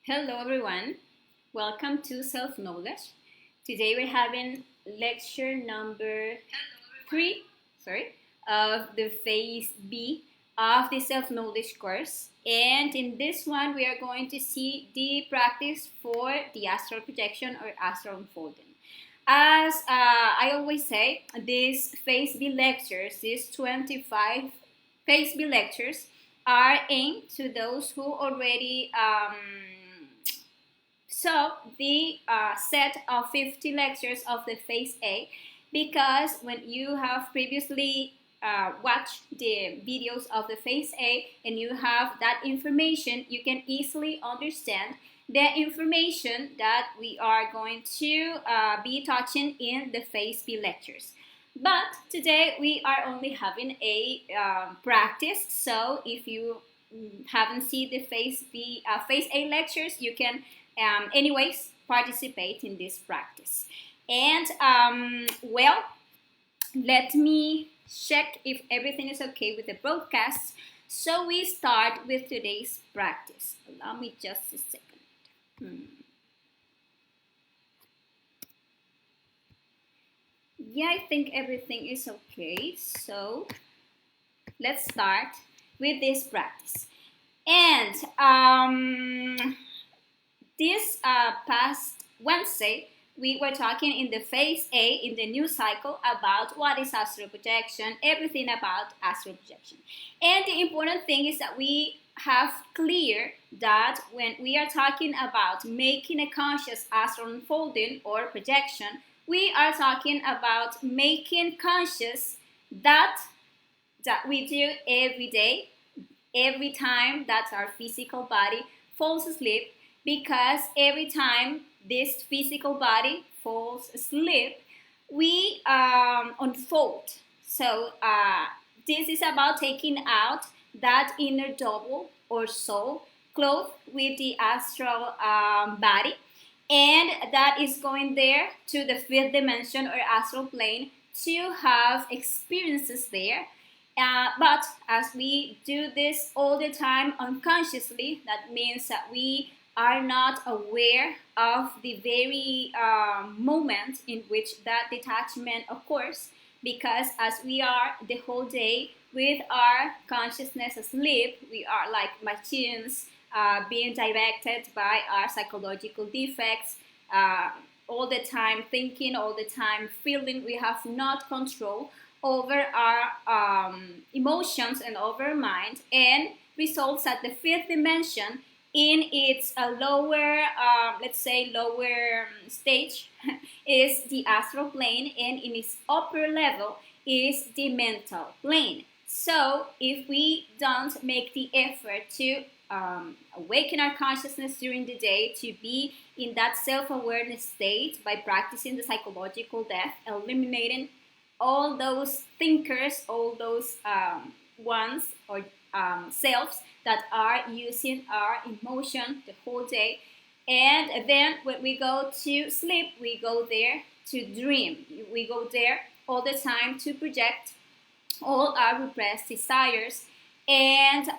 Hello everyone, welcome to Self-Knowledge. Today we're having lecture number 3, of the phase B of the Self-Knowledge course. And in this one we are going to see the practice for the astral projection or astral unfolding. As I always say, these phase B lectures, these 25 phase B lectures are aimed to those who already so the set of 50 lectures of the phase A, because when you have previously watched the videos of the phase A and you have that information, you can easily understand the information that we are going to be touching in the phase B lectures. But today we are only having a practice, so if you haven't seen the phase A lectures, you can anyways participate in this practice. And well, let me check if everything is okay with the broadcast. So we start with today's practice. Allow me just a second. Yeah, I think everything is okay. So let's start with this practice. And this past Wednesday, we were talking in the phase A in the new cycle about what is astral projection, everything about astral projection. And the important thing is that we have clear that when we are talking about making a conscious astral unfolding or projection, we are talking about making conscious that we do every day, every time that our physical body falls asleep, because every time this physical body falls asleep, we unfold. So this is about taking out that inner double or soul clothed with the astral body, and that is going there to the fifth dimension or astral plane to have experiences there. But as we do this all the time unconsciously, that means that we are not aware of the very moment in which that detachment occurs, because as we are the whole day with our consciousness asleep, we are like machines being directed by our psychological defects, all the time thinking, all the time feeling. We have not control over our emotions and over our mind, and results at the fifth dimension in its lower, let's say lower stage is the astral plane, and in its upper level is the mental plane. So if we don't make the effort to awaken our consciousness during the day, to be in that self-awareness state by practicing the psychological death, eliminating all those thinkers, all those ones or selves that are using our emotion the whole day. And then when we go to sleep, we go there to dream. We go there all the time to project all our repressed desires and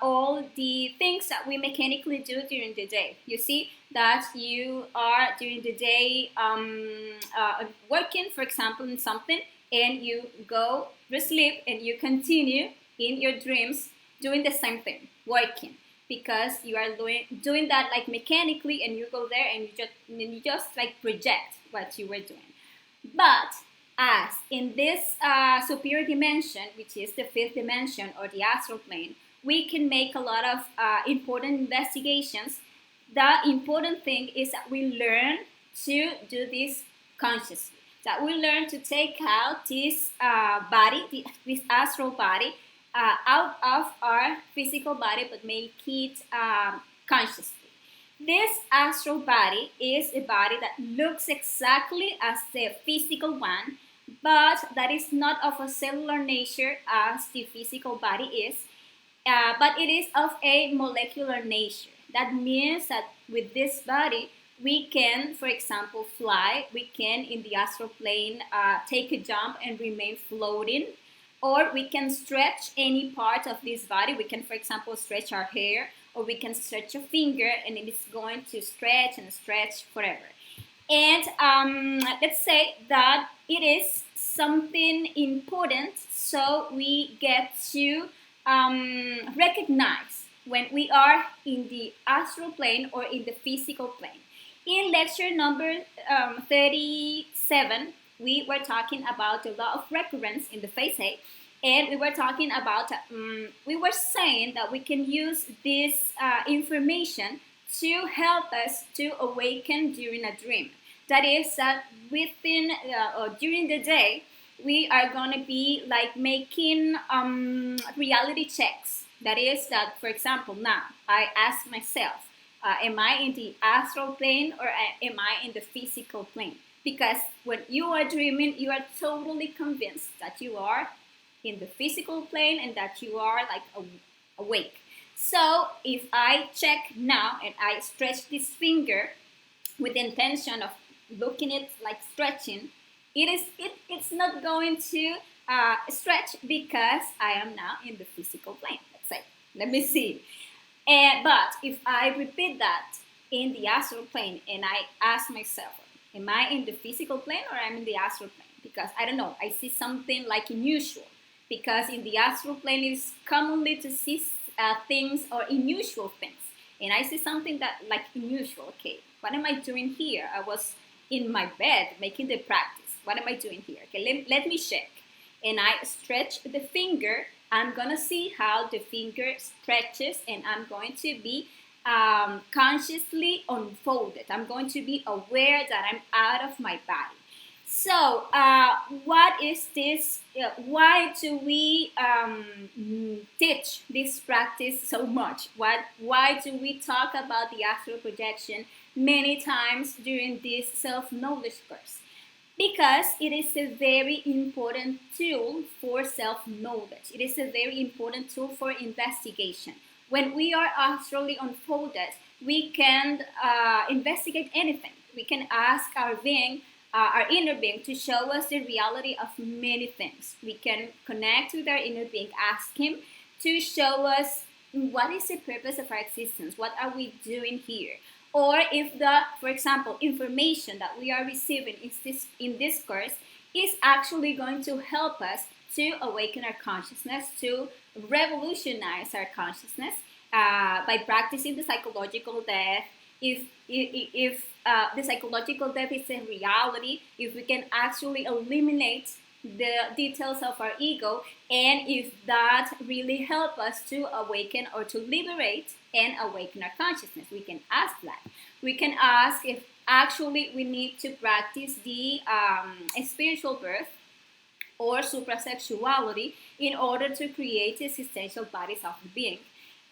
all the things that we mechanically do during the day. You see that you are during the day working, for example, in something, and you go to sleep and you continue in your dreams doing the same thing, working, because you are doing that like mechanically, and you go there and you just like project what you were doing. But as in this superior dimension, which is the fifth dimension or the astral plane, we can make a lot of important investigations. The important thing is that we learn to do this consciously, that we learn to take out this body, this astral body, out of our physical body, but make it consciously. This astral body is a body that looks exactly as the physical one, but that is not of a cellular nature as the physical body is, but it is of a molecular nature. That means that with this body, we can, for example, fly. We can, in the astral plane, take a jump and remain floating. Or we can stretch any part of this body. We can, for example, stretch our hair, or we can stretch a finger and it is going to stretch and stretch forever. And let's say that it is something important, so we get to recognize when we are in the astral plane or in the physical plane. In lecture number 37, we were talking about the law of recurrence in the phase A, and we were talking about, we were saying that we can use this information to help us to awaken during a dream. That is that within or during the day, we are going to be like making reality checks. That is that, for example, now I ask myself, am I in the astral plane or am I in the physical plane? Because when you are dreaming, you are totally convinced that you are in the physical plane and that you are like awake. So if I check now and I stretch this finger with the intention of looking at like stretching, it's not going to stretch because I am now in the physical plane. Let's say, let me see. But if I repeat that in the astral plane and I ask myself, am I in the physical plane or am I in the astral plane? Because I don't know, I see something like unusual. Because in the astral plane it is commonly to see things or unusual things. And I see something that like unusual. Okay, what am I doing here? I was in my bed making the practice. What am I doing here? Okay, let me check. And I stretch the finger. I'm gonna see how the finger stretches, and I'm going to be consciously unfolded. I'm going to be aware that I'm out of my body. So, what is this? Why do we teach this practice so much? Why do we talk about the astral projection many times during this self-knowledge course? Because it is a very important tool for self-knowledge. It is a very important tool for investigation. When we are astrally unfolded, we can investigate anything. We can ask our being, our inner being, to show us the reality of many things. We can connect with our inner being, ask him to show us what is the purpose of our existence, what are we doing here. Or if the, for example, information that we are receiving in this course is actually going to help us to awaken our consciousness, to revolutionize our consciousness by practicing the psychological death. If the psychological death is a reality, if we can actually eliminate the details of our ego, and if that really help us to awaken or to liberate and awaken our consciousness, we can ask that. We can ask if actually we need to practice the spiritual birth or suprasexuality in order to create existential bodies of the being.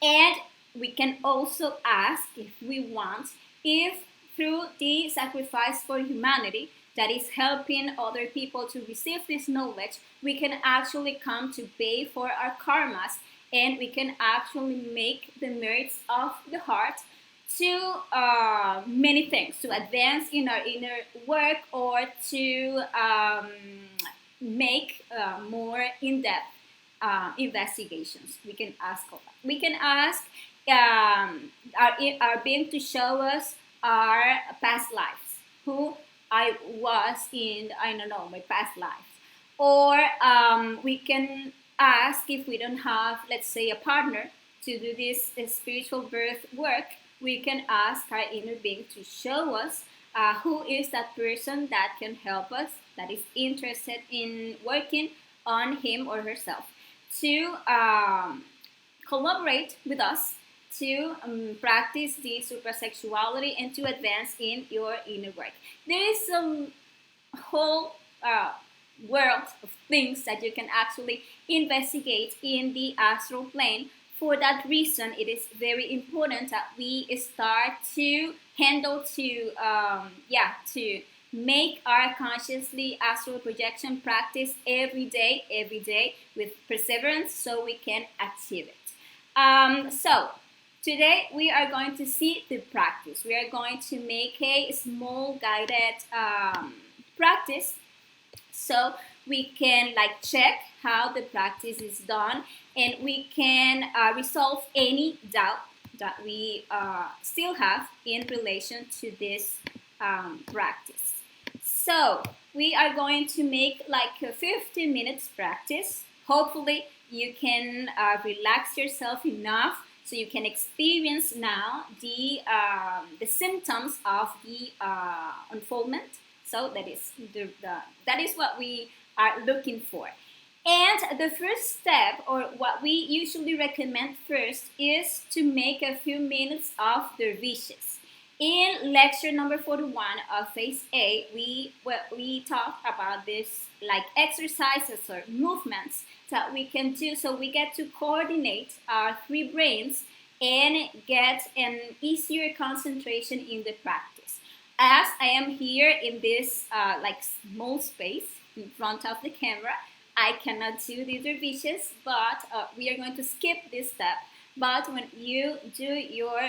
And we can also ask, if we want, if through the sacrifice for humanity that is helping other people to receive this knowledge, we can actually come to pay for our karmas, and we can actually make the merits of the heart to many things, to advance in our inner work, or to make more in-depth investigations. We can ask all that. We can ask our being to show us our past lives, who I was in, I don't know, my past lives. Or we can ask, if we don't have, let's say, a partner to do this spiritual birth work, we can ask our inner being to show us who is that person that can help us, that is interested in working on him or herself, to collaborate with us to practice the suprasexuality and to advance in your inner work. There is a whole world of things that you can actually investigate in the astral plane. For that reason, it is very important that we start to handle, to make our consciously astral projection practice every day with perseverance, so we can achieve it. So today we are going to see the practice. We are going to make a small guided practice, so we can like check how the practice is done, and we can resolve any doubt that we still have in relation to this practice. So we are going to make like a 15 minutes practice. Hopefully you can relax yourself enough so you can experience now the symptoms of the unfoldment. So that is that is what we are looking for. And the first step, or what we usually recommend first, is to make a few minutes of dervishes. In lecture number 41 of phase A, we talked about this like exercises or movements that we can do so we get to coordinate our three brains and get an easier concentration in the practice. As I am here in this like small space in front of the camera, I cannot do these dervishes, but we are going to skip this step. But when you do your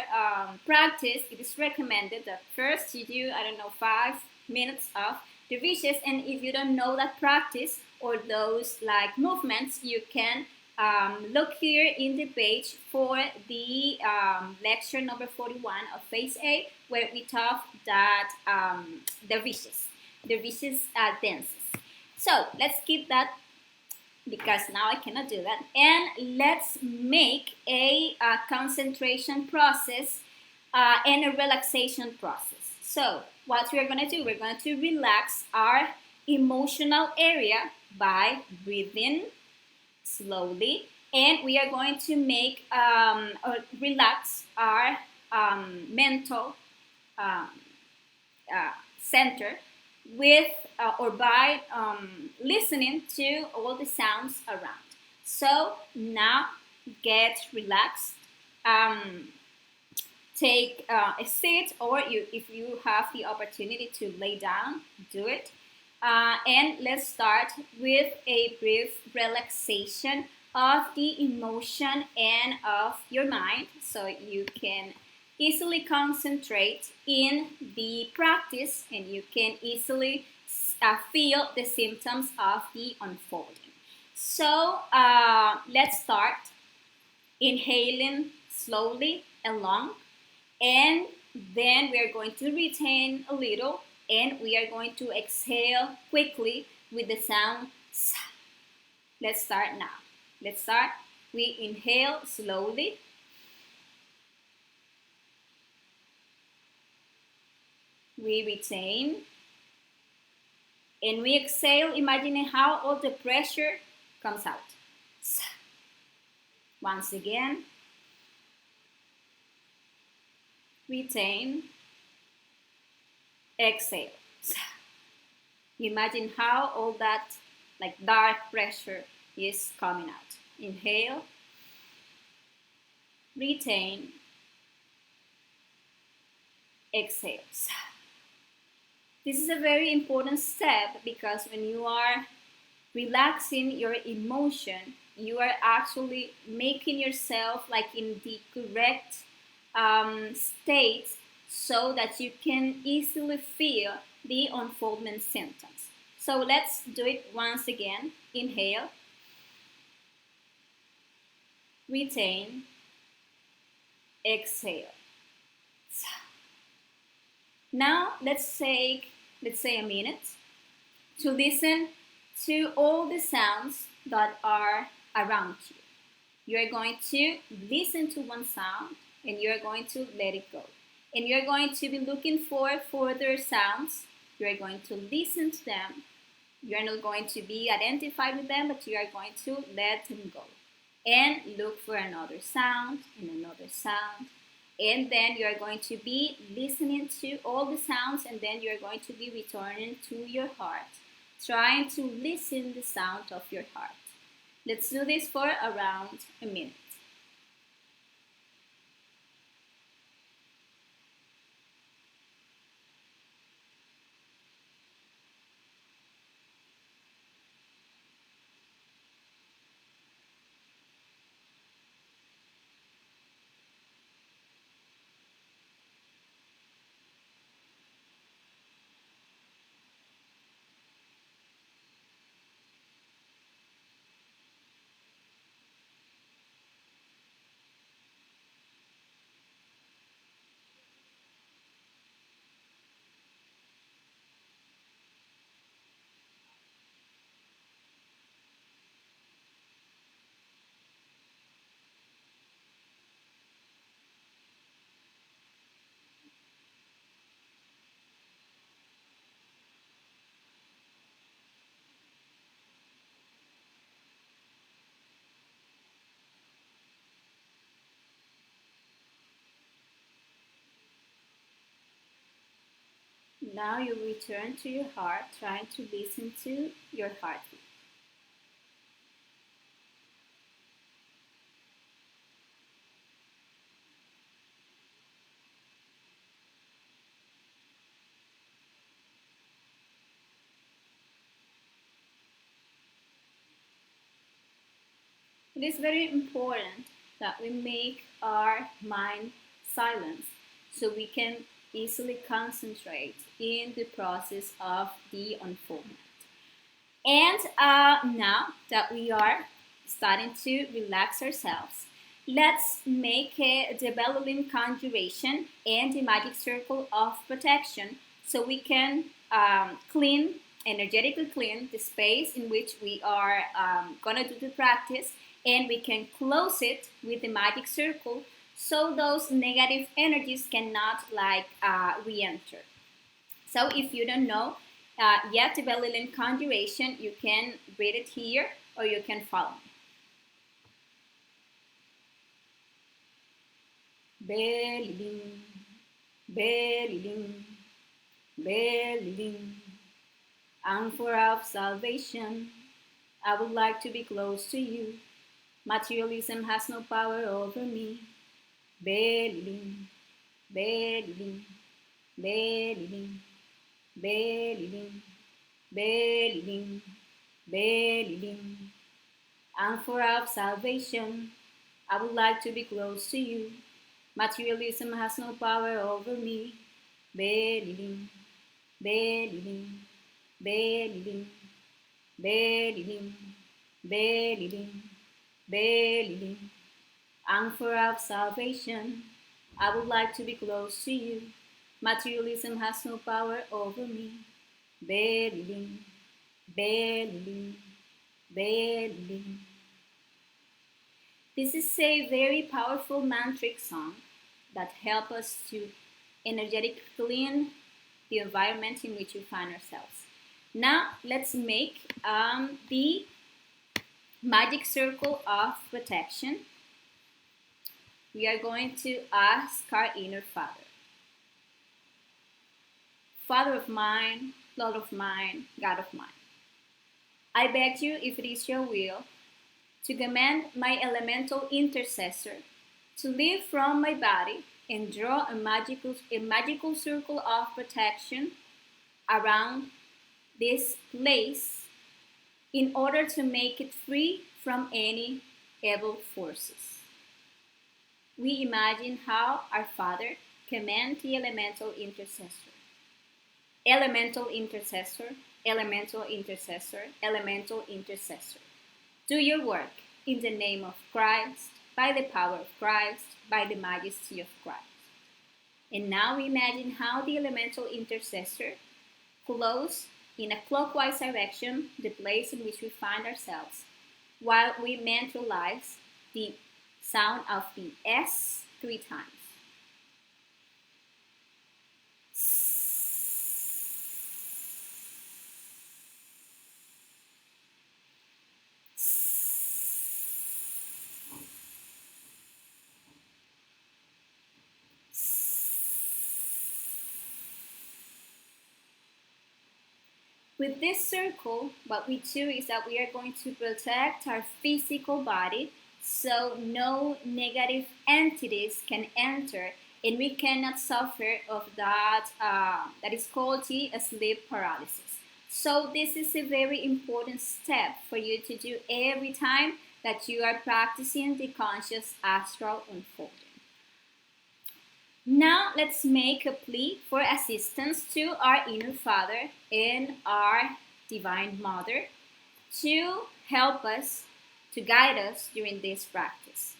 practice, it is recommended that first you do, 5 minutes of dervishes. And if you don't know that practice or those like movements, you can look here in the page for the lecture number 41 of phase A, where we talk that dervishes dances. So let's keep that, because now I cannot do that. And let's make a concentration process and a relaxation process. So what we're going to do, we're going to relax our emotional area by breathing slowly. And we are going to make or relax our mental center with or by listening to all the sounds around. So now get relaxed. Take a seat, or if you have the opportunity to lay down, do it. And let's start with a brief relaxation of the emotion and of your mind, so you can easily concentrate in the practice and you can easily feel the symptoms of the unfolding. So let's start inhaling slowly and long, and then we are going to retain a little, and we are going to exhale quickly with the sound sa. Let's start now. Let's start. We inhale slowly. We retain. And we exhale, imagining how all the pressure comes out. Once again. Retain. Exhale. Imagine how all that like dark pressure is coming out. Inhale. Retain. Exhale. This is a very important step, because when you are relaxing your emotion, you are actually making yourself like in the correct state, so that you can easily feel the unfoldment symptoms. So let's do it once again. Inhale. Retain. Exhale. Now let's take, a minute to listen to all the sounds that are around you. You are going to listen to one sound and you are going to let it go. And you are going to be looking for further sounds. You are going to listen to them. You are not going to be identified with them, but you are going to let them go. And look for another sound and another sound. And then you are going to be listening to all the sounds, and then you are going to be returning to your heart, trying to listen the sound of your heart. Let's do this for around a minute. Now you return to your heart, trying to listen to your heartbeat. It is very important that we make our mind silent so we can easily concentrate in the process of the unfoldment. And now that we are starting to relax ourselves, let's make the BELILIN conjuration and the magic circle of protection so we can energetically clean the space in which we are gonna do the practice, and we can close it with the magic circle so those negative energies cannot re-enter. So if you don't know yet the BELILIN conjuration, you can read it here or you can follow me. BELILIN, BELILIN, BELILIN, anchor of salvation, I would like to be close to you. Materialism has no power over me. BELILIN, BELILIN, BELILIN, BELILIN, BELILIN, BELILIN, anchor of salvation, I would like to be close to you. Materialism has no power over me. BELILIN, BELILIN, BELILIN, BELILIN, BELILIN, BELILIN, anchor of salvation, I would like to be close to you. Materialism has no power over me. BELILIN, BELILIN, BELILIN. This is a very powerful mantric song that helps us to energetically clean the environment in which we find ourselves. Now let's make the magic circle of protection. We are going to ask our inner Father. Father of mine, Lord of mine, God of mine, I beg you, if it is your will, to command my elemental intercessor to leave from my body and draw a magical circle of protection around this place in order to make it free from any evil forces. We imagine how our Father commands the elemental intercessor. Elemental intercessor, elemental intercessor, elemental intercessor. Do your work in the name of Christ, by the power of Christ, by the majesty of Christ. And now we imagine how the elemental intercessor flows in a clockwise direction the place in which we find ourselves, while we mentalize the sound of the S 3 times. With this circle, what we do is that we are going to protect our physical body so no negative entities can enter and we cannot suffer of that is called the sleep paralysis. So this is a very important step for you to do every time that you are practicing the conscious astral unfolding. Now let's make a plea for assistance to our inner Father and our Divine Mother to help us, to guide us during this practice.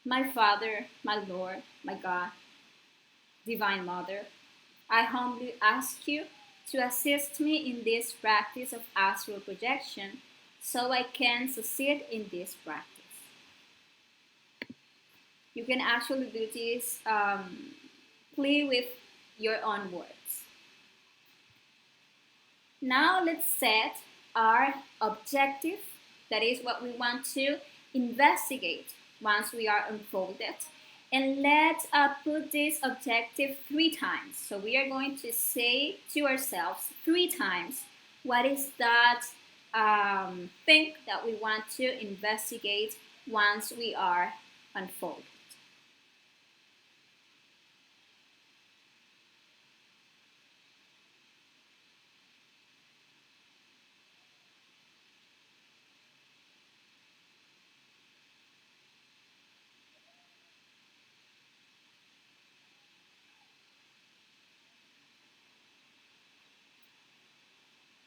My Father, my Lord, my God, Divine Mother, I humbly ask you to assist me in this practice of astral projection so I can succeed in this practice. You can actually do this plea with your own words. Now let's set our objective, that is what we want to investigate once we are unfolded. And let's put this objective 3 times. So we are going to say to ourselves 3 times what is that thing that we want to investigate once we are unfolded.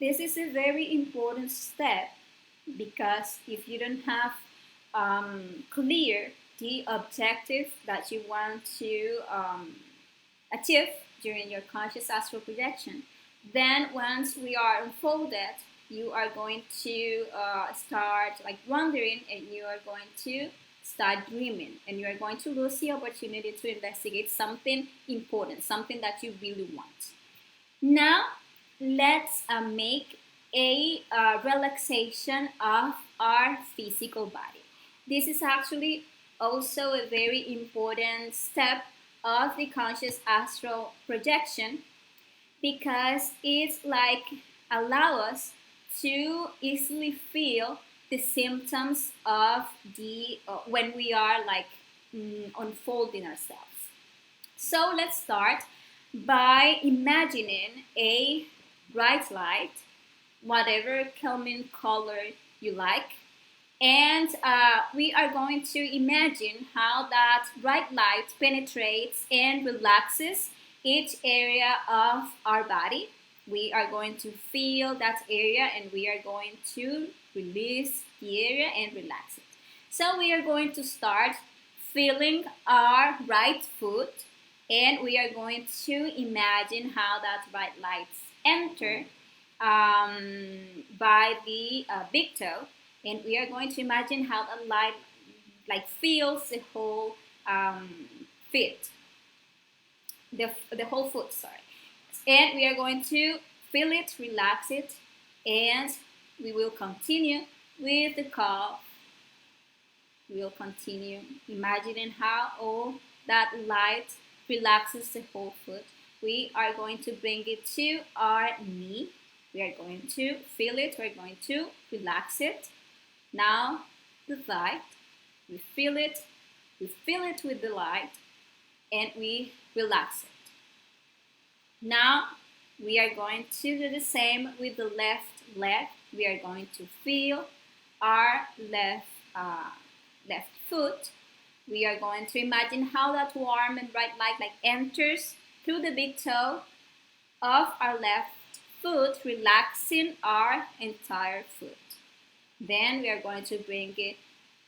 This is a very important step because if you don't have clear the objective that you want to achieve during your conscious astral projection, then once we are unfolded, you are going to start like wondering, and you are going to start dreaming, and you are going to lose the opportunity to investigate something important, something that you really want. Now, let's make a relaxation of our physical body. This is actually also a very important step of the conscious astral projection because it's like allow us to easily feel the symptoms of the when we are like unfolding ourselves. So let's start by imagining a bright light, whatever calming color you like. And we are going to imagine how that bright light penetrates and relaxes each area of our body. We are going to feel that area and we are going to release the area and relax it. So we are going to start feeling our right foot, and we are going to imagine how that bright lights enter by the big toe, and we are going to imagine how the light like fills the whole feet, the whole foot, sorry. And we are going to feel it, relax it, and we will continue with the calf. We will continue imagining how all that light relaxes the whole foot. We are going to bring it to our knee. We are going to feel it. We're going to relax it. Now the light. We feel it. We feel it with the light, and we relax it. Now we are going to do the same with the left leg. We are going to feel our left foot. We are going to imagine how that warm and bright light like enters through the big toe of our left foot, relaxing our entire foot. Then we are going to bring it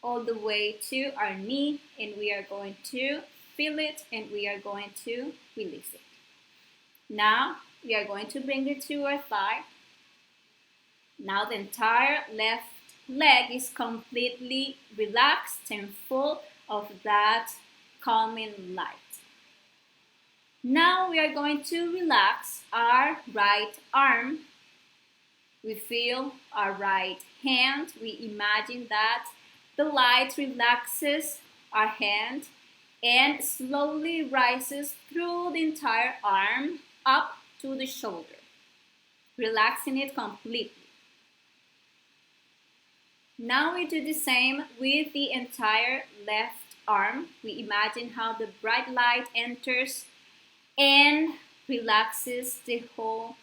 all the way to our knee, and we are going to feel it, and we are going to release it. Now we are going to bring it to our thigh. Now the entire left leg is completely relaxed and full of that calming light. Now we are going to relax our right arm. We feel our right hand. We imagine that the light relaxes our hand and slowly rises through the entire arm up to the shoulder, relaxing it completely. Now we do the same with the entire left arm. We imagine how the bright light enters and relaxes the whole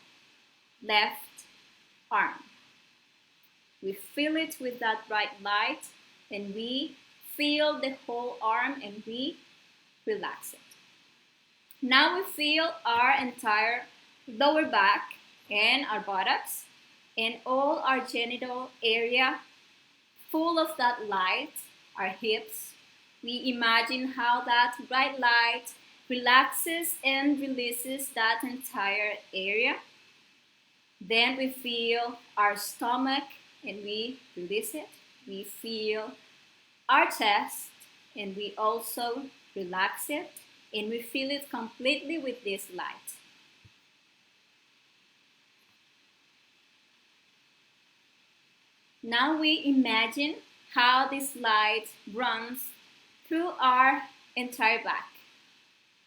left arm. We feel it with that bright light, and we feel the whole arm and we relax it. Now we feel our entire lower back and our buttocks and all our genital area full of that light, our hips. We imagine how that bright light relaxes and releases that entire area. Then we feel our stomach and we release it. We feel our chest and we also relax it, and we feel it completely with this light. Now we imagine how this light runs through our entire back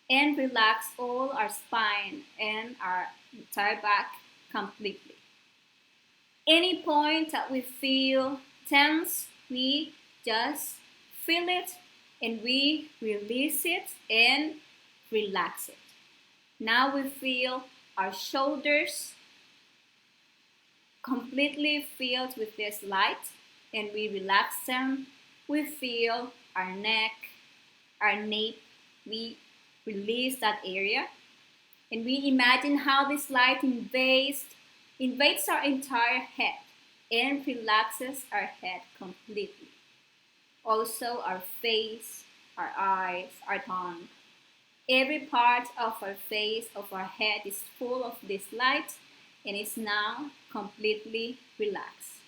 and relax all our spine and our entire back completely. Any point that we feel tense, we just feel it and we release it and relax it. Now we feel our shoulders completely filled with this light and we relax them. We feel our neck, our nape, we release that area and we imagine how this light invades our entire head and relaxes our head completely. Also our face, our eyes, our tongue. Every part of our face, of our head is full of this light and is now completely relaxed.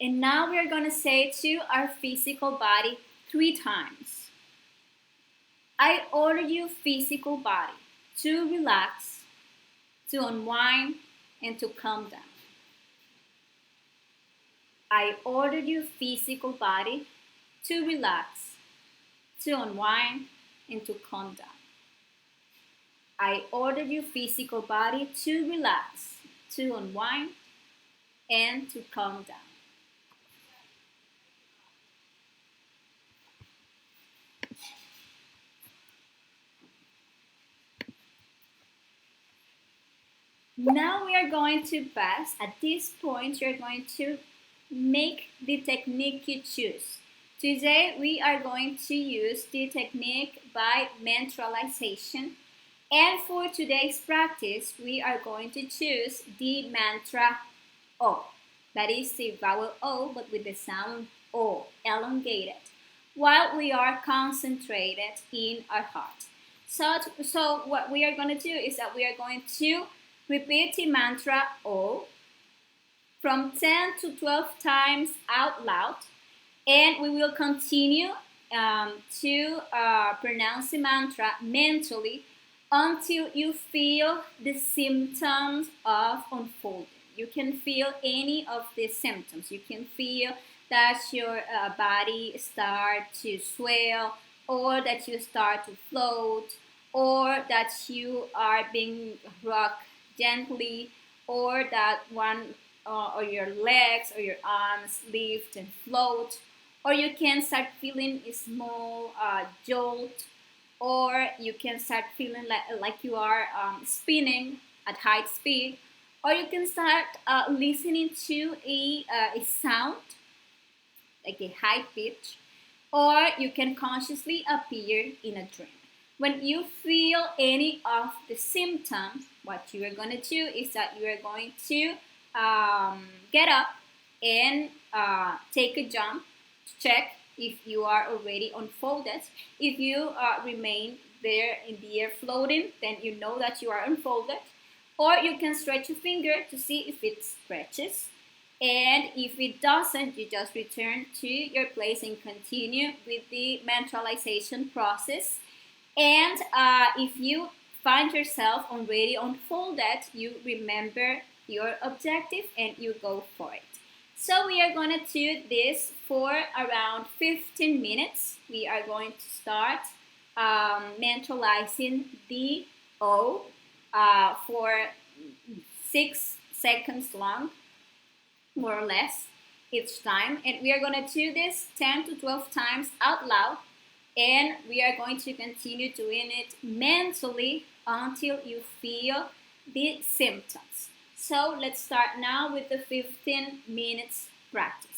And now we are going to say to our physical body 3 times. I order you, physical body, to relax, to unwind, and to calm down. I order you, physical body, to relax, to unwind, and to calm down. I order you, physical body, to relax, to unwind, and to calm down. Now we are going to pass. At this point, you're going to make the technique you choose. Today, we are going to use the technique by mantralization. And for today's practice, we are going to choose the mantra O. That is the vowel O, but with the sound O, elongated, while we are concentrated in our heart. So what we are going to do is that we are going to repeat the mantra O from 10 to 12 times out loud, and we will continue to pronounce the mantra mentally until you feel the symptoms of unfolding. You can feel any of the symptoms. You can feel that your body starts to swell, or that you start to float, or that you are being rocked gently, or that one or your legs or your arms lift and float, or you can start feeling a small jolt, or you can start feeling like you are spinning at high speed, or you can start listening to a sound like a high pitch, or you can consciously appear in a dream. When you feel any of the symptoms, what you are going to do is that you are going to get up and take a jump to check if you are already unfolded. If you remain there in the air floating, then you know that you are unfolded. Or you can stretch your finger to see if it stretches. And if it doesn't, you just return to your place and continue with the mantralization process. And if you find yourself already unfolded, you remember your objective and you go for it. So we are going to do this for around 15 minutes. We are going to start mantralizing the O for 6 seconds long, more or less, each time. And we are going to do this 10 to 12 times out loud. And we are going to continue doing it mentally until you feel the symptoms. So let's start now with the 15 minutes practice.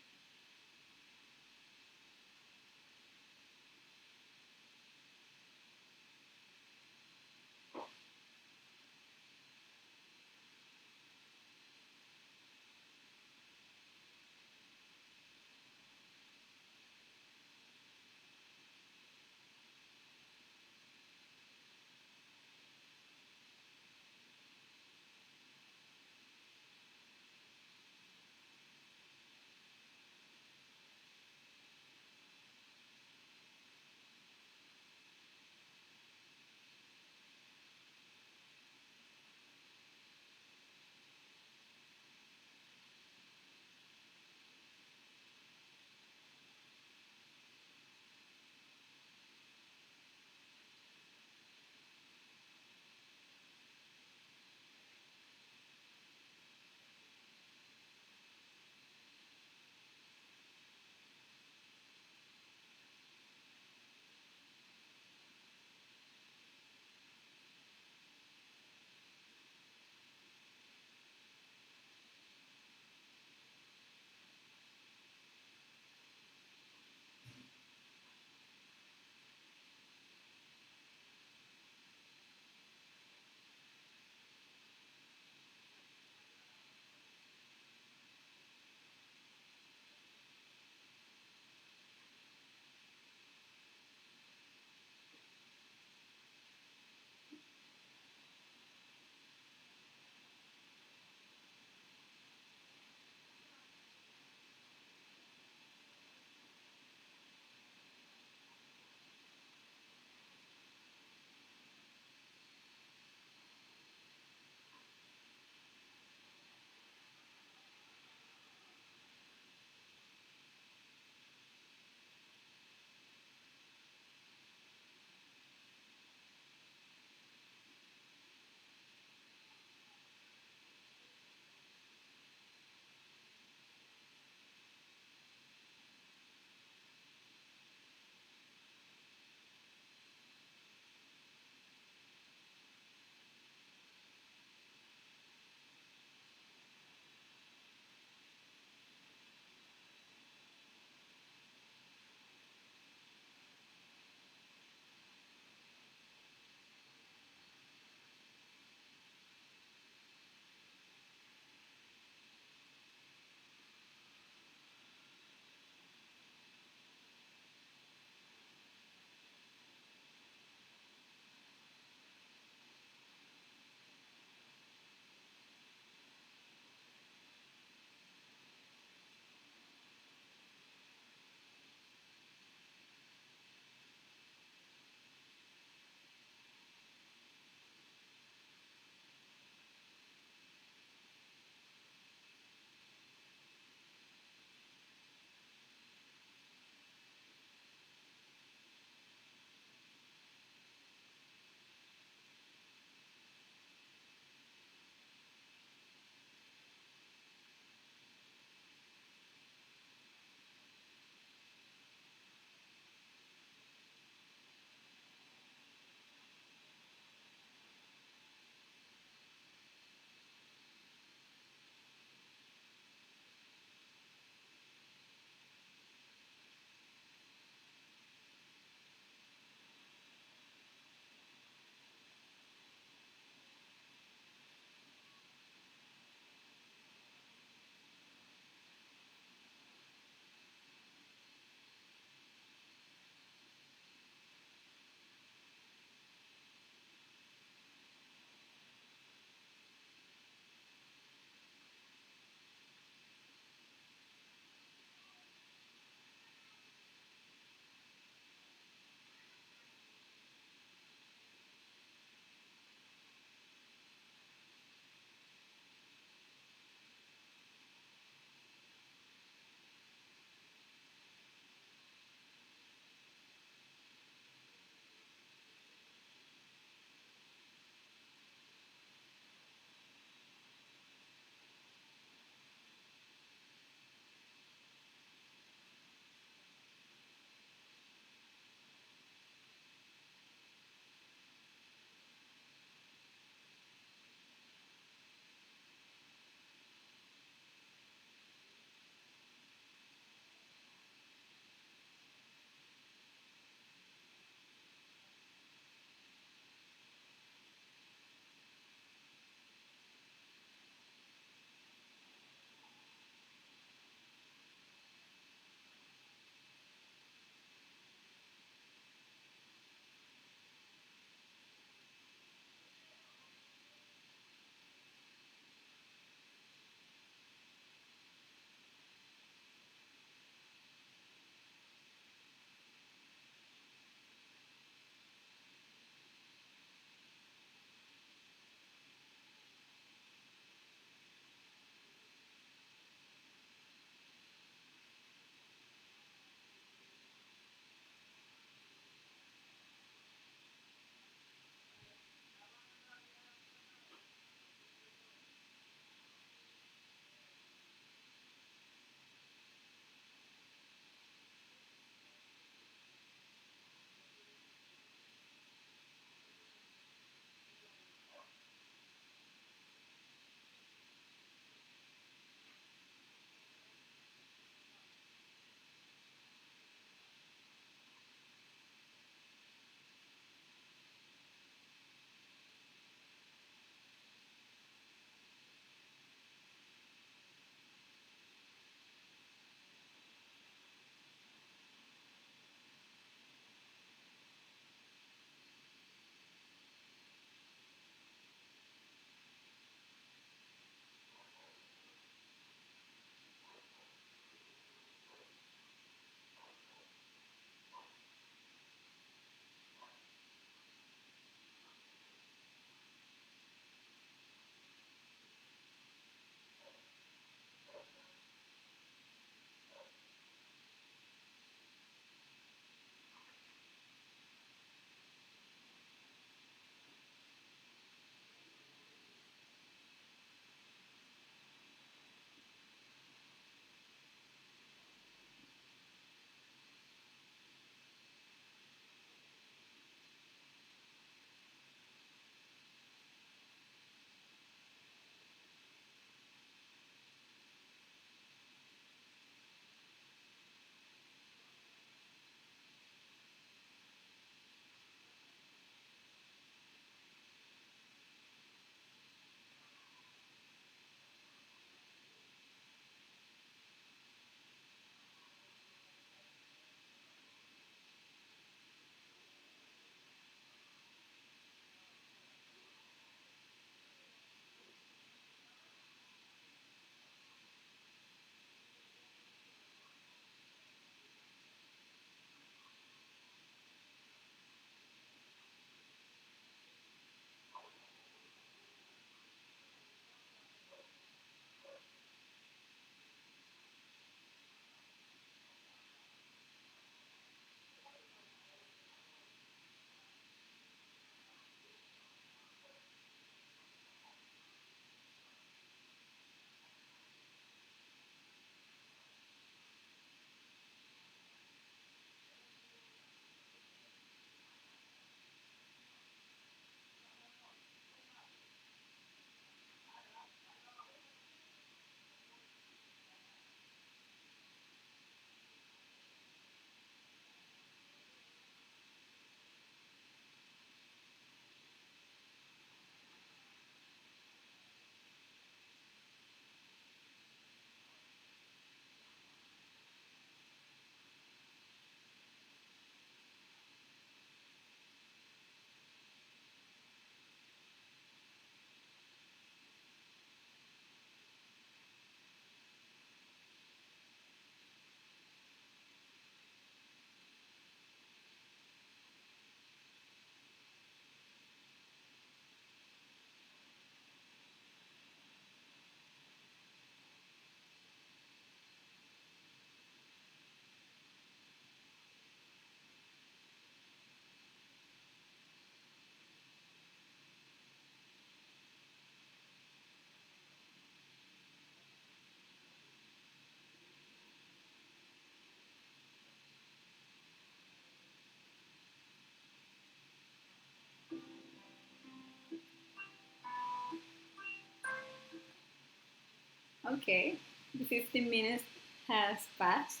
Okay, the 15 minutes has passed.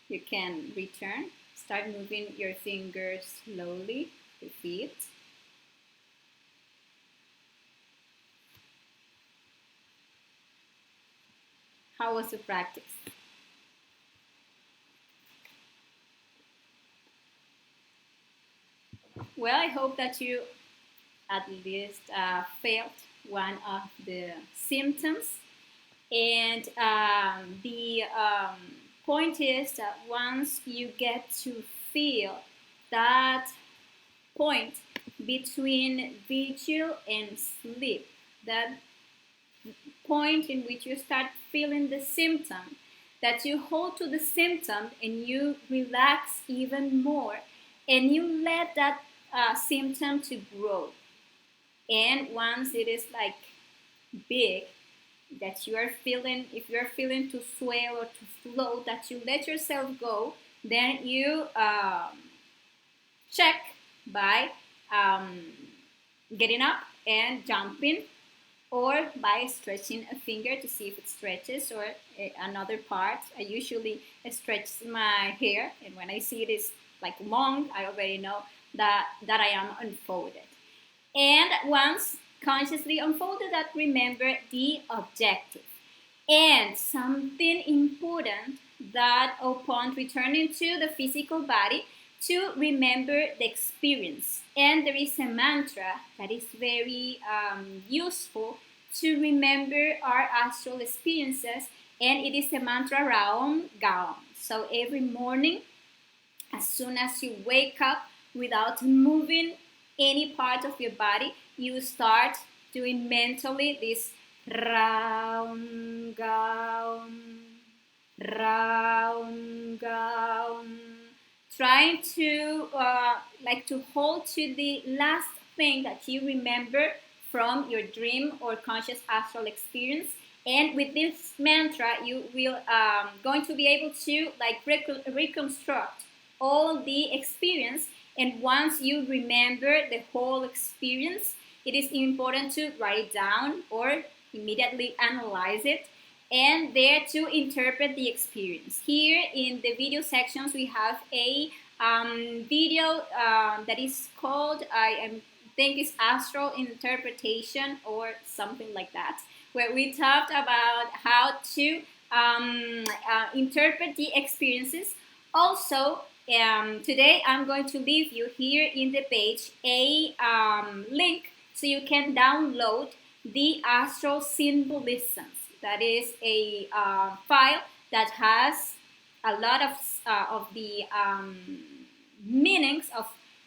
You can return. Start moving your fingers slowly, the feet. How was the practice? Well, I hope that you at least felt one of the symptoms. And the point is that once you get to feel that point between vigil and sleep, that point in which you start feeling the symptom, that you hold to the symptom and you relax even more, and you let that symptom to grow. And once it is like big, that you are feeling, if you are feeling to swell or to float, that you let yourself go, then you check by getting up and jumping, or by stretching a finger to see if it stretches, or another part. I usually stretch my hair, and when I see it is like long, I already know that I am unfolded. And once consciously unfolded, that remember the objective. And something important, that upon returning to the physical body, to remember the experience. And there is a mantra that is very useful to remember our astral experiences, and it is a mantra Raum Gaum. So every morning, as soon as you wake up, without moving any part of your body, you start doing mentally this Raum Gaum, Raum Gaum, trying to to hold to the last thing that you remember from your dream or conscious astral experience. And with this mantra, you will going to be able to reconstruct all the experience. And once you remember the whole experience, it is important to write it down or immediately analyze it, and there to interpret the experience. Here in the video sections, we have a video that is called, I think it's Astral Interpretation or something like that, where we talked about how to interpret the experiences. Also, today I'm going to leave you here in the page a link so you can download the astral symbolisms. That is a file that has a lot of the meanings of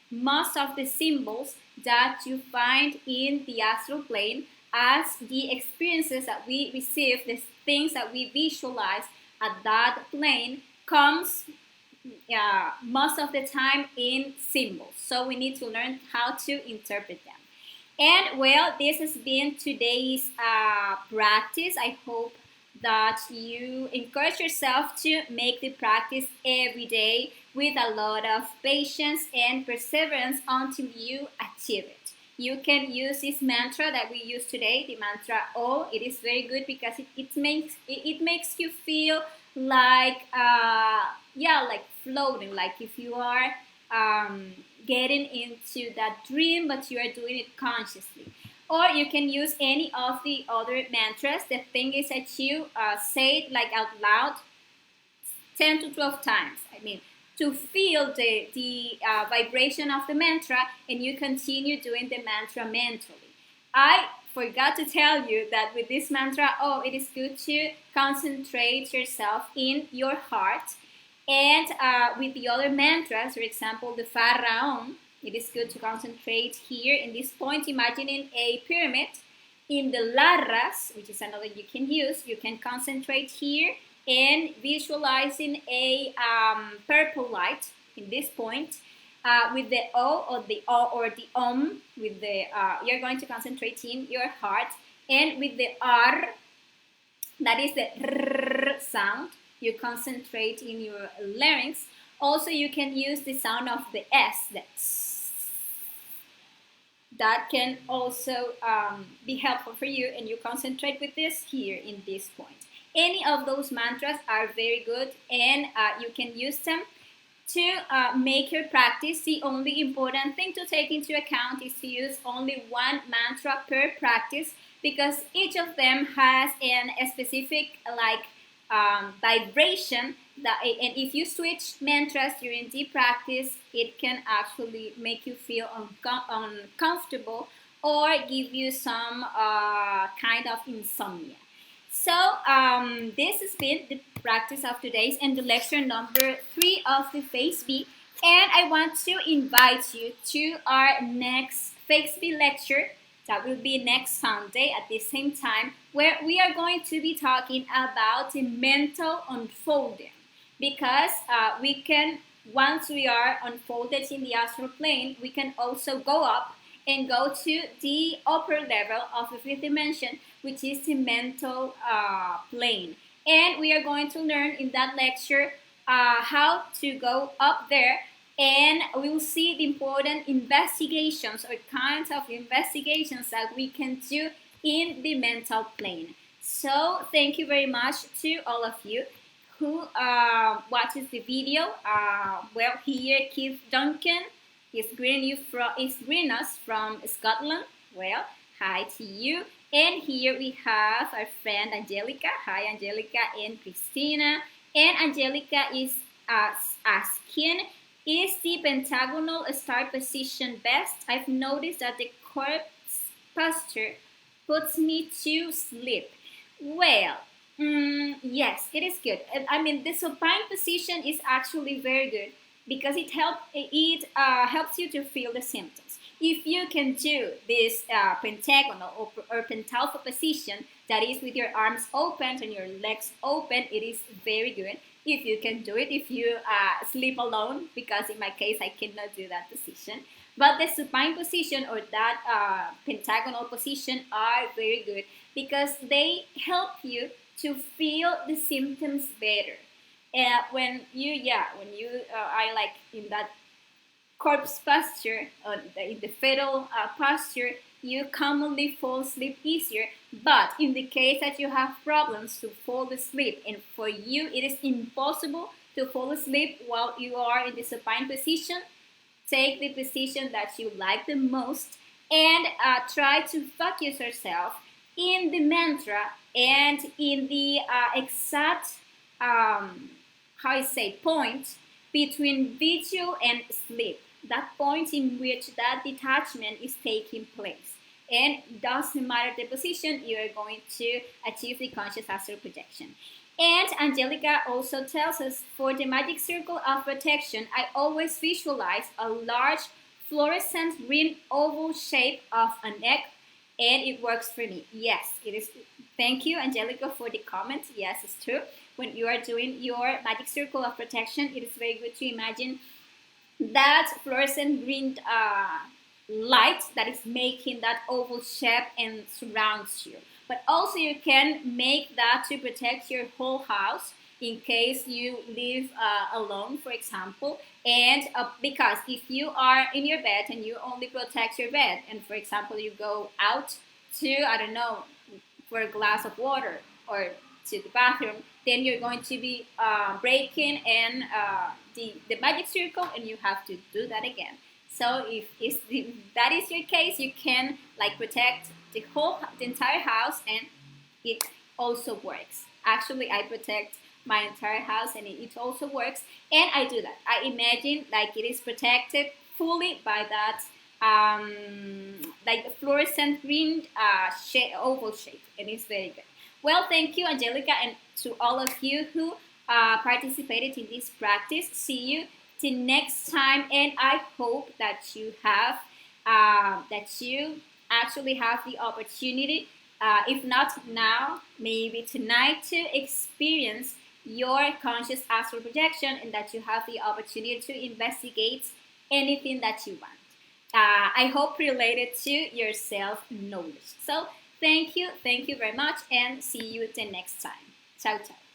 most of the symbols that you find in the astral plane, as the experiences that we receive, the things that we visualize at that plane, comes most of the time in symbols. So we need to learn how to interpret them. And well, this has been today's practice. I hope that you encourage yourself to make the practice every day with a lot of patience and perseverance until you achieve it. You can use this mantra that we use today, the mantra O. It is very good because it makes you feel like like floating, like if you are getting into that dream, but you are doing it consciously. Or you can use any of the other mantras. The thing is that you say it like out loud 10 to 12 times. I mean, to feel the vibration of the mantra, and you continue doing the mantra mentally. I forgot to tell you that with this mantra, it is good to concentrate yourself in your heart. And with the other mantras, for example, the Fa Raum, it is good to concentrate here in this point, imagining a pyramid. In the Larras, which is another you can use, you can concentrate here and visualizing a purple light in this point. With the O or the with the you're going to concentrate in your heart, and with the R, that is the R sound, you concentrate in your larynx. Also, you can use the sound of the S, the S. That can also be helpful for you, and you concentrate with this here in this point. Any of those mantras are very good, and you can use them to make your practice. The only important thing to take into account is to use only one mantra per practice, because each of them has a specific vibration and if you switch mantras during the practice, it can actually make you feel uncomfortable or give you some kind of insomnia. So this has been the practice of today's and the lecture number 3 of the Phase B. And I want to invite you to our next Phase B lecture that will be next Sunday at the same time, where we are going to be talking about the mental unfolding. Because we can, once we are unfolded in the astral plane, we can also go up and go to the upper level of the fifth dimension, which is the mental plane. And we are going to learn in that lecture how to go up there, and we will see the important investigations or kinds of investigations that we can do in the mental plane. So thank you very much to all of you who watches the video. Well, here Keith Duncan is greeting us from Scotland. Well, hi to you. And here we have our friend Angelica. Hi, Angelica and Christina. And Angelica is asking, is the pentagonal start position best? I've noticed that the corpse posture puts me to sleep. Well, yes, it is good. I mean, the supine position is actually very good because it helps you to feel the symptoms. If you can do this pentagonal or pentalpha position, that is with your arms open and your legs open, it is very good. If you can do it, if you sleep alone, because in my case I cannot do that position. But the supine position or that pentagonal position are very good because they help you to feel the symptoms better. When you are like in that corpse posture, in the fetal posture, you commonly fall asleep easier. But in the case that you have problems to fall asleep, and for you it is impossible to fall asleep while you are in the supine position, take the position that you like the most and try to focus yourself in the mantra and in the exact point between vigil and sleep, that point in which that detachment is taking place. And doesn't matter the position, you are going to achieve the conscious astral projection. And Angelica also tells us, for the magic circle of protection, I always visualize a large fluorescent green oval shape of an egg, and it works for me. Yes, it is. Thank you, Angelica, for the comment. Yes, it's true. When you are doing your magic circle of protection, it is very good to imagine that fluorescent green light that is making that oval shape and surrounds you. But also you can make that to protect your whole house in case you live alone, for example. And because if you are in your bed and you only protect your bed, and for example you go out to, I don't know, for a glass of water or to the bathroom, then you're going to be breaking and the magic circle, and you have to do that again. So if that is your case, you can like protect the entire house, and it also works. Actually, I protect my entire house, and it also works. And I do that. I imagine like it is protected fully by that like fluorescent green oval shape, and it's very good. Well, thank you, Angelica, and to all of you who participated in this practice. See you till next time, and I hope that you actually have the opportunity, if not now, maybe tonight, to experience your conscious astral projection, and that you have the opportunity to investigate anything that you want. I hope related to your self-knowledge. So thank you very much, and see you the next time. Ciao, ciao.